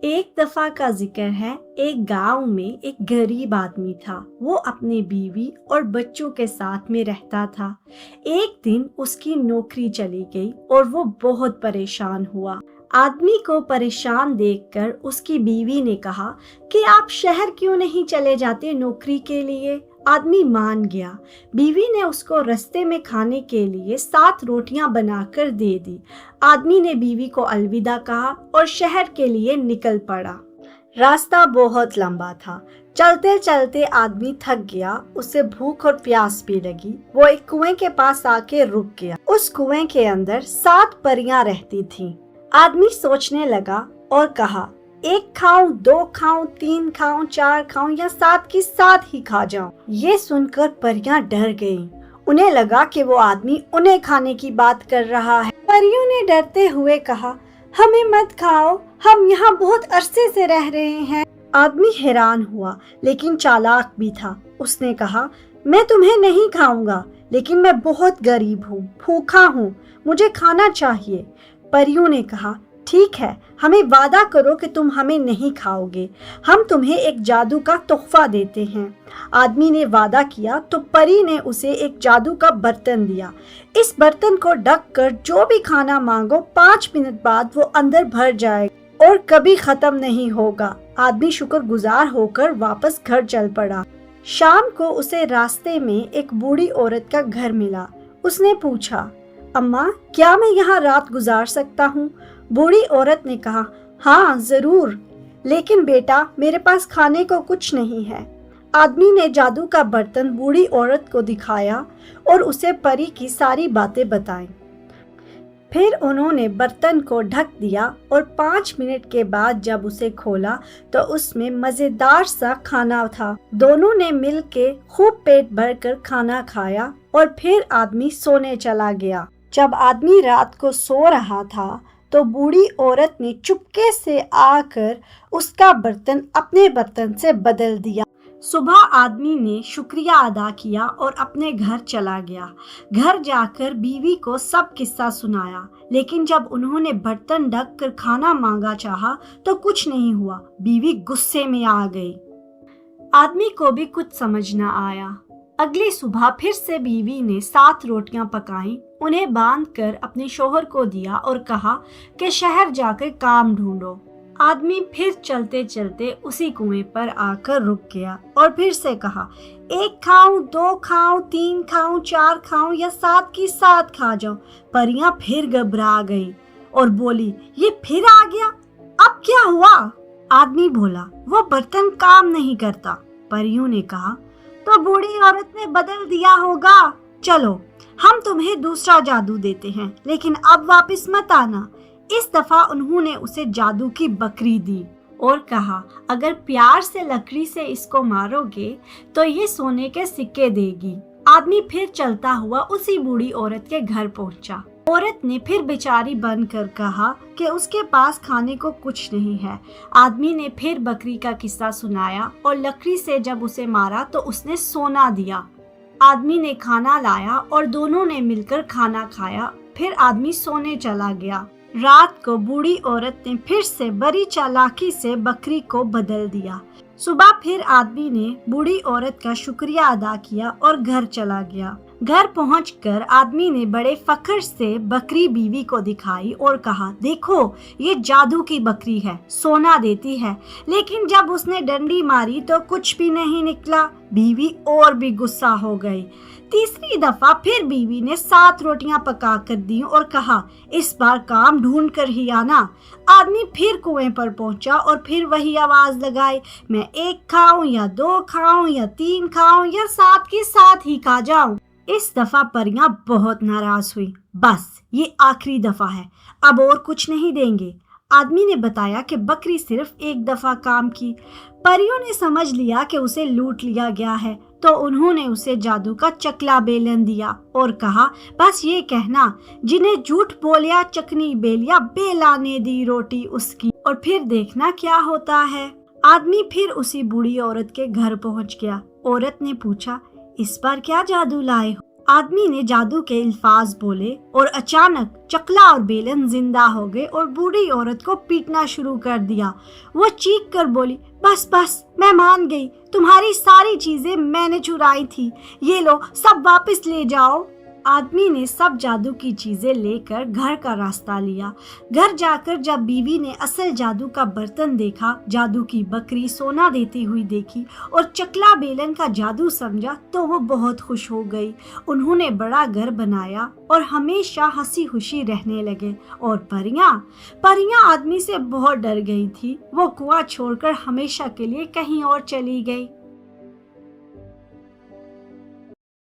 ایک دفعہ کا ذکر ہے، ایک گاؤں میں ایک غریب آدمی تھا۔ وہ اپنی بیوی اور بچوں کے ساتھ میں رہتا تھا۔ ایک دن اس کی نوکری چلی گئی اور وہ بہت پریشان ہوا۔ آدمی کو پریشان دیکھ کر اس کی بیوی نے کہا کہ آپ شہر کیوں نہیں چلے جاتے نوکری کے لیے؟ آدمی مان گیا۔ بیوی نے اس کو رستے میں کھانے کے لیے 7 روٹیاں بنا کر دے دی۔ آدمی نے بیوی کو الوداع کہا اور شہر کے لیے نکل پڑا۔ راستہ بہت لمبا تھا۔ چلتے چلتے آدمی تھک گیا، اسے بھوک اور پیاس بھی لگی۔ وہ ایک کنویں کے پاس آ کے رک گیا۔ اس کنویں کے اندر 7 پریاں رہتی تھیں۔ آدمی سوچنے لگا اور کہا، 1 کھاؤں، 2 کھاؤں، 3 کھاؤں، 4 کھاؤں یا 7 کی 7 ہی کھا جاؤں۔ یہ سن کر پریاں ڈر گئیں۔ انہیں لگا کہ وہ آدمی انہیں کھانے کی بات کر رہا ہے۔ پریوں نے ڈرتے ہوئے کہا، ہمیں مت کھاؤ، ہم یہاں بہت عرصے سے رہ رہے ہیں۔ آدمی حیران ہوا لیکن چالاک بھی تھا۔ اس نے کہا، میں تمہیں نہیں کھاؤں گا، لیکن میں بہت غریب ہوں، بھوکا ہوں، مجھے کھانا چاہیے۔ پریوں نے کہا، ٹھیک ہے، ہمیں وعدہ کرو کہ تم ہمیں نہیں کھاؤ گے، ہم تمہیں ایک جادو کا تحفہ دیتے ہیں۔ آدمی نے وعدہ کیا تو پری نے اسے ایک جادو کا برتن دیا۔ اس برتن کو ڈھک کر جو بھی کھانا مانگو 5 منٹ بعد وہ اندر بھر جائے گا اور کبھی ختم نہیں ہوگا۔ آدمی شکر گزار ہو کر واپس گھر چل پڑا۔ شام کو اسے راستے میں ایک بوڑھی عورت کا گھر ملا۔ اس نے پوچھا، اماں، کیا میں یہاں رات گزار سکتا ہوں؟ بوڑھی عورت نے کہا، ہاں ضرور، لیکن بیٹا میرے پاس کھانے کو کچھ نہیں ہے۔ آدمی نے جادو کا برتن بوڑھی عورت کو دکھایا اور اسے پری کی ساری باتیں بتائیں۔ پھر انہوں نے برتن کو ڈھک دیا اور 5 منٹ کے بعد جب اسے کھولا تو اس میں مزیدار سا کھانا تھا۔ دونوں نے مل کے خوب پیٹ بھر کر کھانا کھایا اور پھر آدمی سونے چلا گیا۔ جب آدمی رات کو سو رہا تھا تو بوڑھی عورت نے چپکے سے آ کر اس کا برتن اپنے برتن سے بدل دیا۔ صبح آدمی نے شکریہ ادا کیا اور اپنے گھر چلا گیا۔ گھر جا کر بیوی کو سب قصہ سنایا، لیکن جب انہوں نے برتن ڈھک کر کھانا مانگا چاہا تو کچھ نہیں ہوا۔ بیوی غصے میں آ گئی۔ آدمی کو بھی کچھ سمجھ نہ آیا۔ اگلی صبح پھر سے بیوی نے 7 روٹیاں پکائیں، انہیں باندھ کر اپنے شوہر کو دیا اور کہا کہ شہر جا کر کام ڈھونڈو۔ آدمی پھر چلتے چلتے اسی کنویں پر آ کر رک گیا اور پھر سے کہا، 1 کھاؤں، 2 کھاؤں، 3 کھاؤں، 4 کھاؤں یا 7 کی 7 کھا جاؤں۔ پریاں پھر گھبرا گئی اور بولی، یہ پھر آ گیا، اب کیا ہوا؟ آدمی بولا، وہ برتن کام نہیں کرتا۔ پریوں نے کہا، تو بوڑھی عورت نے بدل دیا ہوگا، چلو ہم تمہیں دوسرا جادو دیتے ہیں، لیکن اب واپس مت آنا۔ اس دفعہ انہوں نے اسے جادو کی بکری دی اور کہا، اگر پیار سے لکڑی سے اس کو مارو گے تو یہ سونے کے سکے دے گی۔ آدمی پھر چلتا ہوا اسی بوڑھی عورت کے گھر پہنچا۔ عورت نے پھر بیچاری بن کر کہا کہ اس کے پاس کھانے کو کچھ نہیں ہے۔ آدمی نے پھر بکری کا قصہ سنایا اور لکڑی سے جب اسے مارا تو اس نے سونا دیا۔ آدمی نے کھانا لایا اور دونوں نے مل کر کھانا کھایا۔ پھر آدمی سونے چلا گیا۔ رات کو بوڑھی عورت نے پھر سے بڑی چالاکی سے بکری کو بدل دیا۔ صبح پھر آدمی نے بوڑھی عورت کا شکریہ ادا کیا اور گھر چلا گیا۔ گھر پہنچ کر آدمی نے بڑے فخر سے بکری بیوی کو دکھائی اور کہا، دیکھو یہ جادو کی بکری ہے، سونا دیتی ہے۔ لیکن جب اس نے ڈنڈی ماری تو کچھ بھی نہیں نکلا۔ بیوی اور بھی غصہ ہو گئی۔ تیسری دفعہ پھر بیوی نے 7 روٹیاں پکا کر دی اور کہا، اس بار کام ڈھونڈ کر ہی آنا۔ آدمی پھر کنویں پر پہنچا اور پھر وہی آواز لگائی، میں 1 کھاؤں یا 2 کھاؤں یا 3 کھاؤں یا 7 کی 7 ہی کھا جاؤں۔ اس دفعہ پریاں بہت ناراض ہوئی، بس یہ آخری دفعہ ہے، اب اور کچھ نہیں دیں گے۔ آدمی نے بتایا کہ بکری صرف 1 دفعہ کام کی۔ پریوں نے سمجھ لیا کہ اسے لوٹ لیا گیا ہے تو انہوں نے اسے جادو کا چکلا بیلن دیا اور کہا، بس یہ کہنا، جنہیں جھوٹ بولیا چکنی بیلیا، بیلانے دی روٹی اس کی، اور پھر دیکھنا کیا ہوتا ہے۔ آدمی پھر اسی بوڑھی عورت کے گھر پہنچ گیا۔ عورت نے پوچھا، اس بار کیا جادو لائے ہو؟ آدمی نے جادو کے الفاظ بولے اور اچانک چکلا اور بیلن زندہ ہو گئے اور بوڑھی عورت کو پیٹنا شروع کر دیا۔ وہ چیخ کر بولی، بس بس، میں مان گئی، تمہاری ساری چیزیں میں نے چرائی تھی، یہ لو سب واپس لے جاؤ۔ آدمی نے سب جادو کی چیزیں لے کر گھر کا راستہ لیا۔ گھر جا کر جب بیوی نے اصل جادو کا برتن دیکھا، جادو کی بکری سونا دیتی ہوئی دیکھی اور چکلا بیلن کا جادو سمجھا تو وہ بہت خوش ہو گئی۔ انہوں نے بڑا گھر بنایا اور ہمیشہ ہنسی خوشی رہنے لگے۔ اور پریاں آدمی سے بہت ڈر گئی تھی، وہ کنواں چھوڑ کر ہمیشہ کے لیے کہیں اور چلی گئی۔